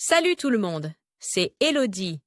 Salut tout le monde, c'est Elodie.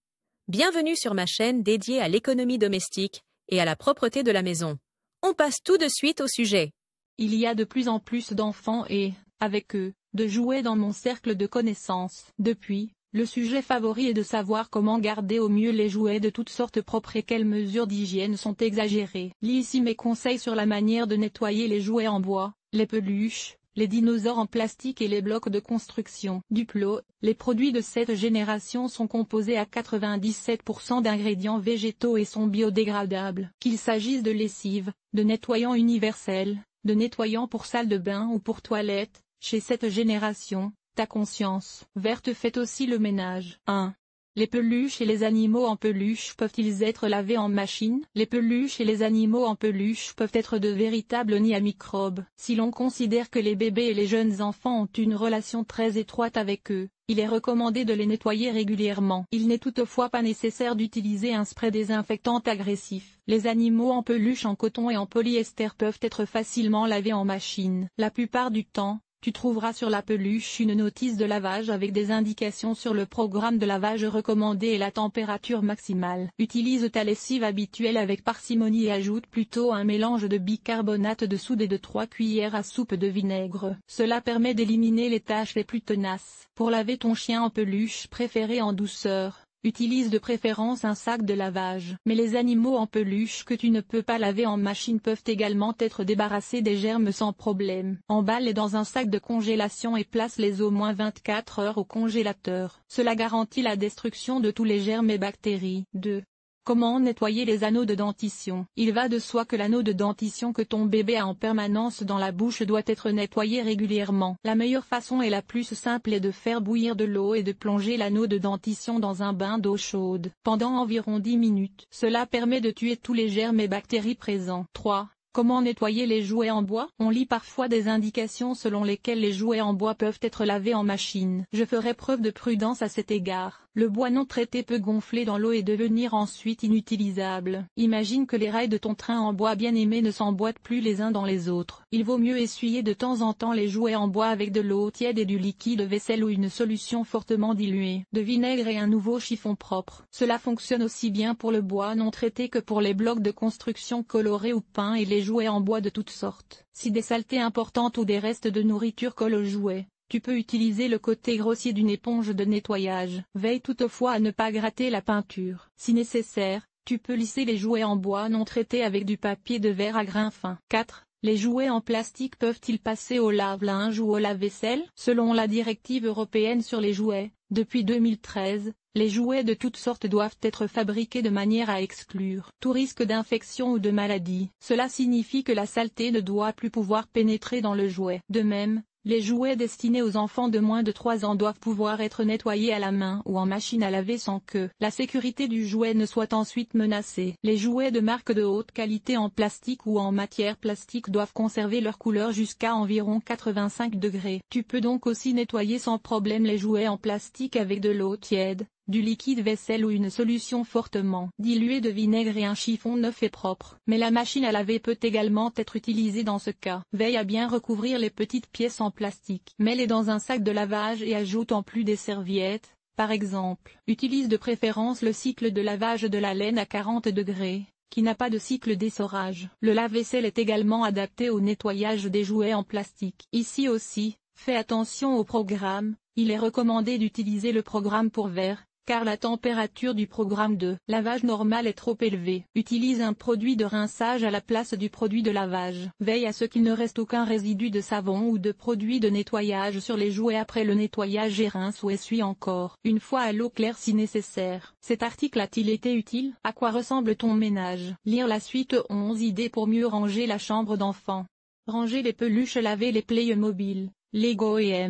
Bienvenue sur ma chaîne dédiée à l'économie domestique et à la propreté de la maison. On passe tout de suite au sujet. Il y a de plus en plus d'enfants et, avec eux, de jouets dans mon cercle de connaissances. Depuis, le sujet favori est de savoir comment garder au mieux les jouets de toutes sortes propres et quelles mesures d'hygiène sont exagérées. Lis ici mes conseils sur la manière de nettoyer les jouets en bois, les peluches, les dinosaures en plastique et les blocs de construction. Duplo, les produits de cette génération sont composés à 97% d'ingrédients végétaux et sont biodégradables. Qu'il s'agisse de lessive, de nettoyant universel, de nettoyant pour salle de bain ou pour toilette, chez cette génération, ta conscience verte fait aussi le ménage. 1. Les peluches et les animaux en peluche peuvent-ils être lavés en machine? Les peluches et les animaux en peluche peuvent être de véritables nids à microbes. Si l'on considère que les bébés et les jeunes enfants ont une relation très étroite avec eux, il est recommandé de les nettoyer régulièrement. Il n'est toutefois pas nécessaire d'utiliser un spray désinfectant agressif. Les animaux en peluche en coton et en polyester peuvent être facilement lavés en machine. La plupart du temps, tu trouveras sur la peluche une notice de lavage avec des indications sur le programme de lavage recommandé et la température maximale. Utilise ta lessive habituelle avec parcimonie et ajoute plutôt un mélange de bicarbonate de soude et de 3 cuillères à soupe de vinaigre. Cela permet d'éliminer les taches les plus tenaces. Pour laver ton chien en peluche préféré en douceur, utilise de préférence un sac de lavage. Mais les animaux en peluche que tu ne peux pas laver en machine peuvent également être débarrassés des germes sans problème. Emballe-les dans un sac de congélation et place-les au moins 24 heures au congélateur. Cela garantit la destruction de tous les germes et bactéries. 2. Comment nettoyer les anneaux de dentition? Il va de soi que l'anneau de dentition que ton bébé a en permanence dans la bouche doit être nettoyé régulièrement. La meilleure façon et la plus simple est de faire bouillir de l'eau et de plonger l'anneau de dentition dans un bain d'eau chaude pendant environ 10 minutes. Cela permet de tuer tous les germes et bactéries présents. 3. Comment nettoyer les jouets en bois? On lit parfois des indications selon lesquelles les jouets en bois peuvent être lavés en machine. Je ferai preuve de prudence à cet égard. Le bois non traité peut gonfler dans l'eau et devenir ensuite inutilisable. Imagine que les rails de ton train en bois bien-aimé ne s'emboîtent plus les uns dans les autres. Il vaut mieux essuyer de temps en temps les jouets en bois avec de l'eau tiède et du liquide vaisselle ou une solution fortement diluée de vinaigre et un nouveau chiffon propre. Cela fonctionne aussi bien pour le bois non traité que pour les blocs de construction colorés ou peints et les jouets en bois de toutes sortes. Si des saletés importantes ou des restes de nourriture collent aux jouets, tu peux utiliser le côté grossier d'une éponge de nettoyage. Veille toutefois à ne pas gratter la peinture. Si nécessaire, tu peux lisser les jouets en bois non traités avec du papier de verre à grains fins. 4. Les jouets en plastique peuvent-ils passer au lave-linge ou au lave-vaisselle? Selon la directive européenne sur les jouets, depuis 2013, les jouets de toutes sortes doivent être fabriqués de manière à exclure tout risque d'infection ou de maladie. Cela signifie que la saleté ne doit plus pouvoir pénétrer dans le jouet. De même, les jouets destinés aux enfants de moins de 3 ans doivent pouvoir être nettoyés à la main ou en machine à laver sans que la sécurité du jouet ne soit ensuite menacée. Les jouets de marque de haute qualité en plastique ou en matière plastique doivent conserver leur couleur jusqu'à environ 85 degrés. Tu peux donc aussi nettoyer sans problème les jouets en plastique avec de l'eau tiède, du liquide vaisselle ou une solution fortement diluée de vinaigre et un chiffon neuf et propre. Mais la machine à laver peut également être utilisée dans ce cas. Veille à bien recouvrir les petites pièces en plastique. Mets-les dans un sac de lavage et ajoute en plus des serviettes, par exemple. Utilise de préférence le cycle de lavage de la laine à 40 degrés, qui n'a pas de cycle d'essorage. Le lave-vaisselle est également adapté au nettoyage des jouets en plastique. Ici aussi, fais attention au programme. Il est recommandé d'utiliser le programme pour verre, car la température du programme de lavage normal est trop élevée. Utilise un produit de rinçage à la place du produit de lavage. Veille à ce qu'il ne reste aucun résidu de savon ou de produit de nettoyage sur les jouets après le nettoyage et rince ou essuie encore une fois à l'eau claire si nécessaire. Cet article a-t-il été utile? À quoi ressemble ton ménage? Lire la suite 11 idées pour mieux ranger la chambre d'enfant. Ranger les peluches, laver les Playmobil, Lego et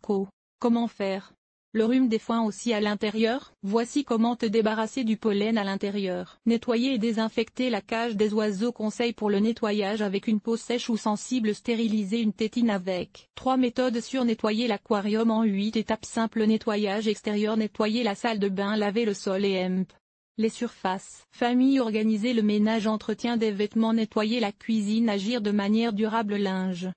Co. Comment faire? Le rhume des foins aussi à l'intérieur? Voici comment te débarrasser du pollen à l'intérieur. Nettoyer et désinfecter la cage des oiseaux. Conseil pour le nettoyage avec une peau sèche ou sensible. Stériliser une tétine avec 3 méthodes sur nettoyer l'aquarium en 8 étapes simples. Nettoyage extérieur. Nettoyer la salle de bain. Laver le sol et les surfaces. Famille. Organiser le ménage. Entretien des vêtements. Nettoyer la cuisine. Agir de manière durable. Linge.